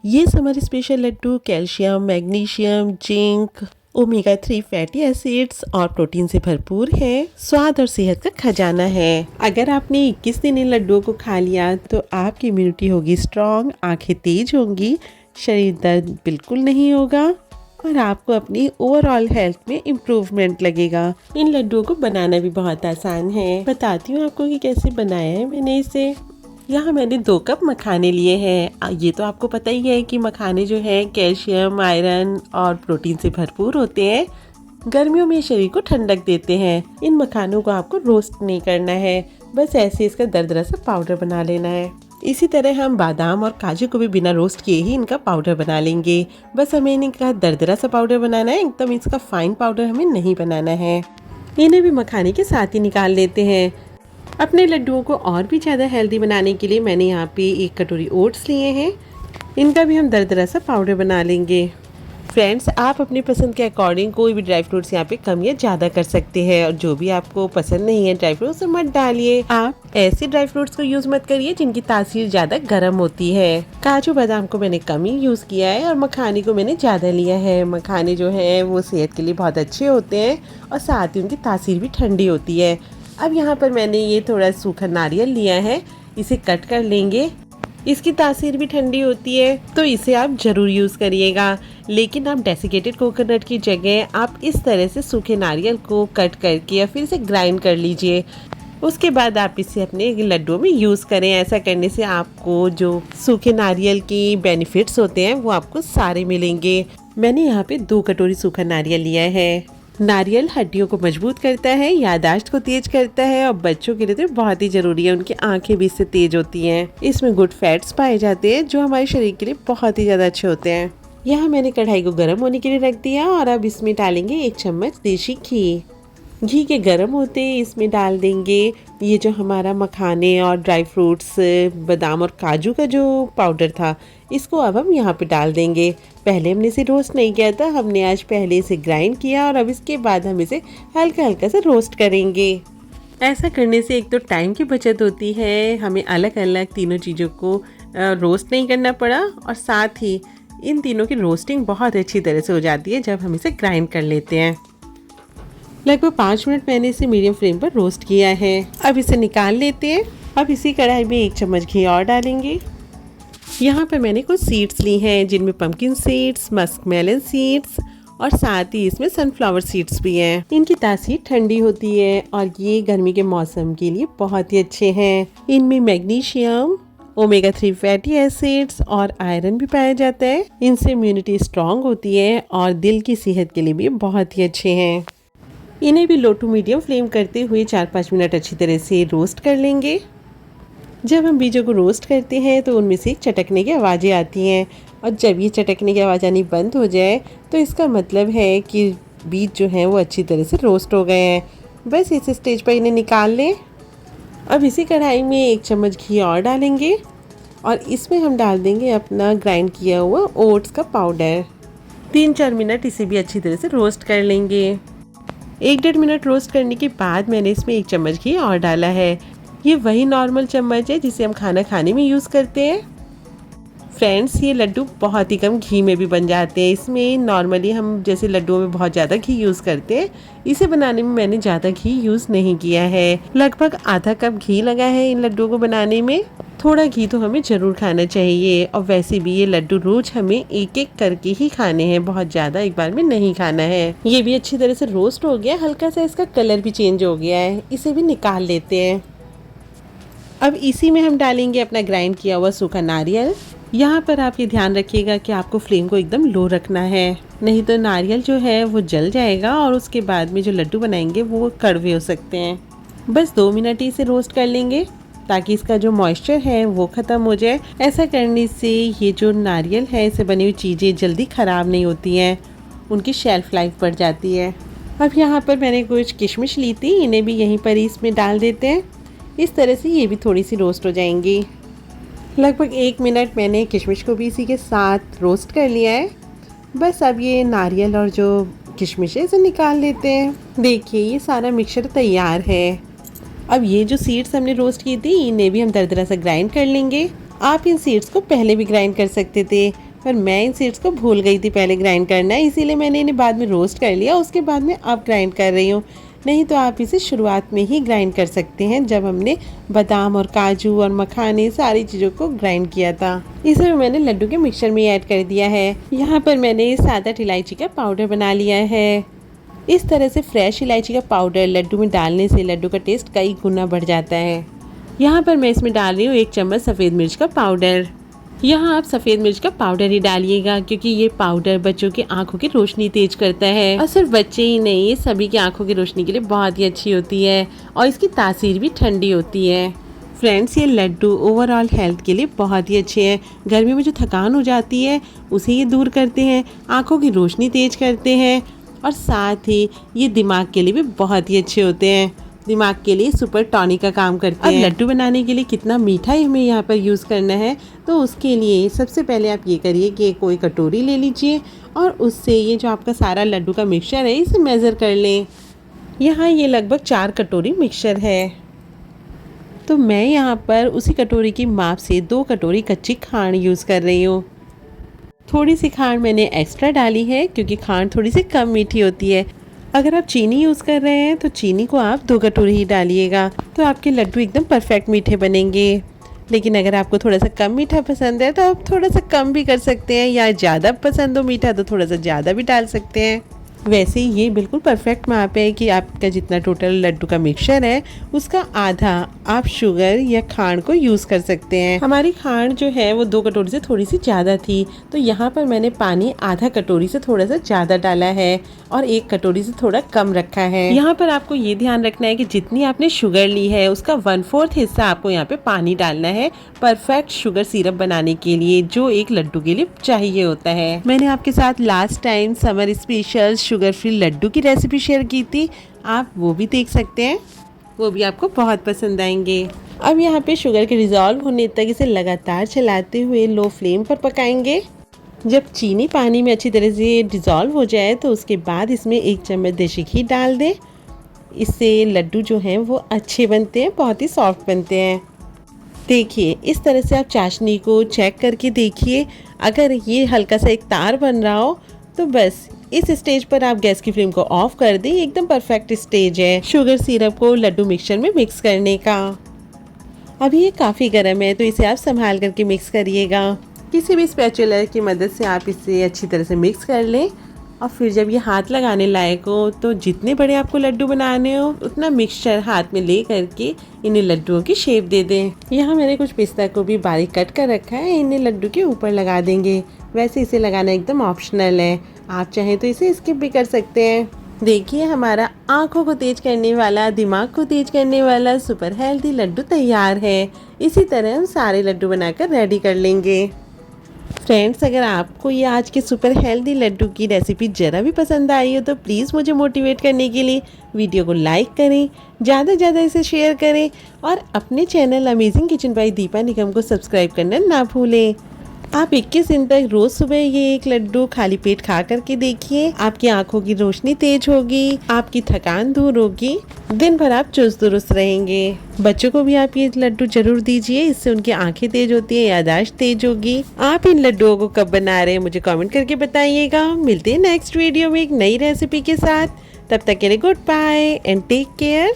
ये summer special laddoo calcium, magnesium, zinc, omega 3 fatty acids और protein से भरपूर है। स्वाद और सेहत का खजाना है। अगर आपने 21 दिन इन लड्डुओं को खा लिया तो आपकी इम्यूनिटी होगी स्ट्रॉन्ग, आंखें तेज होंगी, शरीर दर्द बिल्कुल नहीं होगा और आपको अपनी ओवरऑल हेल्थ में इम्प्रूवमेंट लगेगा। इन लड्डुओं को बनाना भी बहुत आसान है। बताती हूँ आपको कि कैसे बनाया है मैंने इसे। यहाँ मैंने 2 कप मखाने लिए हैं। ये तो आपको पता ही है कि मखाने जो है कैल्शियम, आयरन और प्रोटीन से भरपूर होते हैं। गर्मियों में शरीर को ठंडक देते हैं। इन मखानों को आपको रोस्ट नहीं करना है, बस ऐसे इसका दरदरा सा पाउडर बना लेना है। इसी तरह हम बादाम और काजू को भी बिना रोस्ट किए ही इनका पाउडर बना लेंगे। बस हमें इनका दरदरा सा पाउडर बनाना है, एकदम इसका फाइन पाउडर हमें नहीं बनाना है। इन्हें भी मखाने के साथ ही निकाल लेते हैं। अपने लड्डुओं को और भी ज़्यादा हेल्दी बनाने के लिए मैंने यहाँ पे 1 कटोरी ओट्स लिए हैं। इनका भी हम दरदरा सा पाउडर बना लेंगे। फ्रेंड्स, आप अपनी पसंद के अकॉर्डिंग कोई भी ड्राई फ्रूट्स यहाँ पे कम या ज़्यादा कर सकते हैं और जो भी आपको पसंद नहीं है ड्राई फ्रूट्स मत डालिए। आप ऐसे ड्राई फ्रूट्स को यूज़ मत करिए जिनकी तासीर ज़्यादा गर्म होती है। काजू बादाम को मैंने कम ही यूज़ किया है और मखाने को मैंने ज़्यादा लिया है। मखाने जो है वो सेहत के लिए बहुत अच्छे होते हैं और साथ ही उनकी तासीर भी ठंडी होती है। अब यहाँ पर मैंने ये थोड़ा सूखा नारियल लिया है, इसे कट कर लेंगे। इसकी तासीर भी ठंडी होती है तो इसे आप ज़रूर यूज़ करिएगा। लेकिन आप डेसिकेटेड कोकोनट की जगह आप इस तरह से सूखे नारियल को कट करके या फिर इसे ग्राइंड कर लीजिए। उसके बाद आप इसे अपने लड्डुओं में यूज़ करें। ऐसा करने से आपको जो सूखे नारियल की बेनिफिट्स होते हैं वो आपको सारे मिलेंगे। मैंने यहाँ पे 2 कटोरी सूखा नारियल लिया है। नारियल हड्डियों को मजबूत करता है, याददाश्त को तेज करता है और बच्चों के लिए तो बहुत ही ज़रूरी है। उनकी आंखें भी इससे तेज होती हैं। इसमें गुड फैट्स पाए जाते हैं जो हमारे शरीर के लिए बहुत ही ज़्यादा अच्छे होते हैं। यहाँ मैंने कढ़ाई को गर्म होने के लिए रख दिया और अब इसमें डालेंगे 1 चम्मच देसी घी। घी के गर्म होते इसमें डाल देंगे ये जो हमारा मखाने और ड्राई फ्रूट्स, बादाम और काजू का जो पाउडर था, इसको अब हम यहाँ पे डाल देंगे। पहले हमने इसे रोस्ट नहीं किया था, हमने आज पहले इसे ग्राइंड किया और अब इसके बाद हम इसे हल्का हल्का से रोस्ट करेंगे। ऐसा करने से एक तो टाइम की बचत होती है, हमें अलग अलग तीनों चीज़ों को रोस्ट नहीं करना पड़ा और साथ ही इन तीनों की रोस्टिंग बहुत अच्छी तरह से हो जाती है जब हम इसे ग्राइंड कर लेते हैं। लगभग 5 मिनट मैंने इसे मीडियम फ्लेम पर रोस्ट किया है। अब इसे निकाल लेते हैं। अब इसी कढ़ाई में 1 चम्मच घी और डालेंगे। यहाँ पर मैंने कुछ सीड्स ली हैं जिनमें पम्पकिन सीड्स, मस्कमेलन सीड्स और साथ ही इसमें सनफ्लावर सीड्स भी हैं। इनकी तासीर ठंडी होती है और ये गर्मी के मौसम के लिए बहुत ही अच्छे हैं। इनमें मैग्नीशियम, ओमेगा 3 फैटी एसिड्स और आयरन भी पाया जाता है। इनसे इम्यूनिटी स्ट्रॉन्ग होती है और दिल की सेहत के लिए भी बहुत ही अच्छे हैं। इन्हें भी लो टू मीडियम फ्लेम करते हुए 4-5 मिनट अच्छी तरह से रोस्ट कर लेंगे। जब हम बीजों को रोस्ट करते हैं तो उनमें से चटकने की आवाज़ें आती हैं और जब ये चटकने की आवाज़ आनी बंद हो जाए तो इसका मतलब है कि बीज जो हैं वो अच्छी तरह से रोस्ट हो गए हैं। बस इस स्टेज पर इन्हें निकाल लें। अब इसी कढ़ाई में 1 चम्मच घी और डालेंगे और इसमें हम डाल देंगे अपना ग्राइंड किया हुआ ओट्स का पाउडर। 3-4 मिनट इसे भी अच्छी तरह से रोस्ट कर लेंगे। 1-1.5 मिनट रोस्ट करने के बाद मैंने इसमें 1 चम्मच घी और डाला है। ये वही नॉर्मल चम्मच है जिसे हम खाना खाने में यूज़ करते हैं। फ्रेंड्स, ये लड्डू बहुत ही कम घी में भी बन जाते हैं। इसमें नॉर्मली हम जैसे लड्डुओं में बहुत ज़्यादा घी यूज़ करते हैं, इसे बनाने में मैंने ज़्यादा घी यूज़ नहीं किया है। लगभग आधा कप घी लगा है इन लड्डुओं को बनाने में। थोड़ा घी तो हमें ज़रूर खाना चाहिए और वैसे भी ये लड्डू रोज़ हमें एक एक करके ही खाने हैं, बहुत ज़्यादा एक बार में नहीं खाना है। ये भी अच्छी तरह से रोस्ट हो गया, हल्का सा इसका कलर भी चेंज हो गया है। इसे भी निकाल लेते हैं। अब इसी में हम डालेंगे अपना ग्राइंड किया हुआ सूखा नारियल। यहाँ पर आप ये ध्यान रखिएगा कि आपको फ्लेम को एकदम लो रखना है, नहीं तो नारियल जो है वो जल जाएगा और उसके बाद में जो लड्डू बनाएंगे वो कड़वे हो सकते हैं। बस 2 मिनट ही इसे रोस्ट कर लेंगे ताकि इसका जो मॉइस्चर है वो ख़त्म हो जाए। ऐसा करने से ये जो नारियल है, इससे बनी हुई चीज़ें जल्दी ख़राब नहीं होती हैं, उनकी शेल्फ़ लाइफ बढ़ जाती है। अब यहाँ पर मैंने कुछ किशमिश ली थी, इन्हें भी यहीं पर ही इसमें डाल देते हैं। इस तरह से ये भी थोड़ी सी रोस्ट हो जाएंगी। लगभग 1 मिनट मैंने किशमिश को भी इसी के साथ रोस्ट कर लिया है। बस अब ये नारियल और जो किशमिश है इसे निकाल लेते हैं। देखिए, ये सारा मिक्सचर तैयार है। अब ये जो सीड्स हमने रोस्ट की थी, इन्हें भी हम दरदरा सा ग्राइंड कर लेंगे। आप इन सीड्स को पहले भी ग्राइंड कर सकते थे, पर मैं इन सीड्स को भूल गई थी पहले ग्राइंड करना, इसीलिए मैंने इन्हें बाद में रोस्ट कर लिया, उसके बाद में अब ग्राइंड कर रही हूँ। नहीं तो आप इसे शुरुआत में ही ग्राइंड कर सकते हैं, जब हमने बादाम और काजू और मखाने सारी चीज़ों को ग्राइंड किया था। इसे मैंने लड्डू के मिक्सचर में ऐड कर दिया है। यहाँ पर मैंने सादा इलायची का पाउडर बना लिया है। इस तरह से फ्रेश इलायची का पाउडर लड्डू में डालने से लड्डू का टेस्ट कई गुना बढ़ जाता है। यहाँ पर मैं इसमें डाल रही हूँ 1 चम्मच सफ़ेद मिर्च का पाउडर। यहाँ आप सफ़ेद मिर्च का पाउडर ही डालिएगा, क्योंकि ये पाउडर बच्चों की आंखों की रोशनी तेज करता है, और सिर्फ बच्चे ही नहीं, ये सभी की आंखों की रोशनी के लिए बहुत ही अच्छी होती है और इसकी तासीर भी ठंडी होती है। फ्रेंड्स, ये लड्डू ओवरऑल हेल्थ के लिए बहुत ही अच्छे हैं। गर्मी में जो थकान हो जाती है उसे ये दूर करते हैं, आंखों की रोशनी तेज करते हैं, और साथ ही ये दिमाग के लिए भी बहुत ही अच्छे होते हैं। दिमाग के लिए सुपर टॉनिक का काम करते हैं। अब लड्डू बनाने के लिए कितना मीठा हमें यहाँ पर यूज़ करना है, तो उसके लिए सबसे पहले आप ये करिए कि कोई कटोरी ले लीजिए और उससे ये जो आपका सारा लड्डू का मिक्सचर है इसे मेज़र कर लें। यहाँ ये लगभग 4 कटोरी मिक्सचर है, तो मैं यहाँ पर उसी कटोरी की माप से 2 कटोरी कच्ची खांड यूज़ कर रही हूँ। थोड़ी सी खांड मैंने एक्स्ट्रा डाली है क्योंकि खांड थोड़ी सी कम मीठी होती है। अगर आप चीनी यूज़ कर रहे हैं तो चीनी को आप 2 कटोरी ही डालिएगा, तो आपके लड्डू एकदम परफेक्ट मीठे बनेंगे। लेकिन अगर आपको थोड़ा सा कम मीठा पसंद है तो आप थोड़ा सा कम भी कर सकते हैं, या ज़्यादा पसंद हो मीठा तो थोड़ा सा ज़्यादा भी डाल सकते हैं। वैसे ये बिल्कुल परफेक्ट माप है कि आपका जितना टोटल लड्डू का मिक्सचर है उसका आधा आप शुगर या खांड को यूज़ कर सकते हैं। हमारी खांड जो है वो 2 कटोरी से थोड़ी सी ज़्यादा थी, तो यहाँ पर मैंने पानी आधा कटोरी से थोड़ा सा ज़्यादा डाला है और 1 कटोरी से थोड़ा कम रखा है। यहाँ पर आपको ये ध्यान रखना है कि जितनी आपने शुगर ली है उसका 1/4 हिस्सा आपको यहाँ पे पानी डालना है, परफेक्ट शुगर सिरप बनाने के लिए, जो एक लड्डू के लिए चाहिए होता है। मैंने आपके साथ last time summer special sugar free laddoo की रेसिपी शेयर की थी, आप वो भी देख सकते हैं, वो भी आपको बहुत पसंद आएंगे। अब यहाँ पे शुगर के डिज़ोल्व होने तक इसे लगातार चलाते हुए लो फ्लेम पर पकाएंगे। जब चीनी पानी में अच्छी तरह से डिज़ोल्व हो जाए तो उसके बाद इसमें 1 चम्मच देसी घी डाल दें। इससे लड्डू जो हैं वो अच्छे बनते हैं, बहुत ही सॉफ्ट बनते हैं। देखिए, इस तरह से आप चाशनी को चेक करके देखिए, अगर ये हल्का सा एक तार बन रहा हो तो बस इस स्टेज पर आप गैस की फ्लेम को ऑफ कर दें। एकदम परफेक्ट स्टेज है शुगर सिरप को लड्डू मिक्सचर में मिक्स करने का। अभी ये काफ़ी गर्म है तो इसे आप संभाल करके मिक्स करिएगा। किसी भी स्पैचुला की मदद से आप इसे अच्छी तरह से मिक्स कर लें, और फिर जब ये हाथ लगाने लायक हो तो जितने बड़े आपको लड्डू बनाने हो उतना मिक्सचर हाथ में ले करके इन्हें लड्डुओं की शेप दे दें। यहाँ मैंने कुछ पिस्ता को भी बारीक कट कर रखा है, इन्हें लड्डू के ऊपर लगा देंगे। वैसे इसे लगाना एकदम ऑप्शनल है, आप चाहें तो इसे स्किप भी कर सकते हैं। देखिए, हमारा आंखों को तेज करने वाला, दिमाग को तेज करने वाला सुपर हेल्दी लड्डू तैयार है। इसी तरह हम सारे लड्डू बनाकर रेडी कर लेंगे। फ्रेंड्स, अगर आपको ये आज के सुपर हेल्दी लड्डू की रेसिपी ज़रा भी पसंद आई हो तो प्लीज़ मुझे मोटिवेट करने के लिए वीडियो को लाइक करें, ज़्यादा से ज़्यादा इसे शेयर करें, और अपने channel amazing kitchen by Deepa Nigam को सब्सक्राइब करना ना भूलें। आप 21 दिन तक रोज़ सुबह ये एक लड्डू खाली पेट खा करके देखिए, आपकी आंखों की रोशनी तेज होगी, आपकी थकान दूर होगी, दिन भर आप चुस्त दुरुस्त रहेंगे। बच्चों को भी आप ये लड्डू जरूर दीजिए, इससे उनकी आंखें तेज होती है, याददाश्त तेज होगी। आप इन लड्डुओं को कब बना रहे हैं मुझे कमेंट करके बताइएगा। मिलते हैं नेक्स्ट वीडियो में एक नई रेसिपी के साथ, तब तक के लिए goodbye and take care.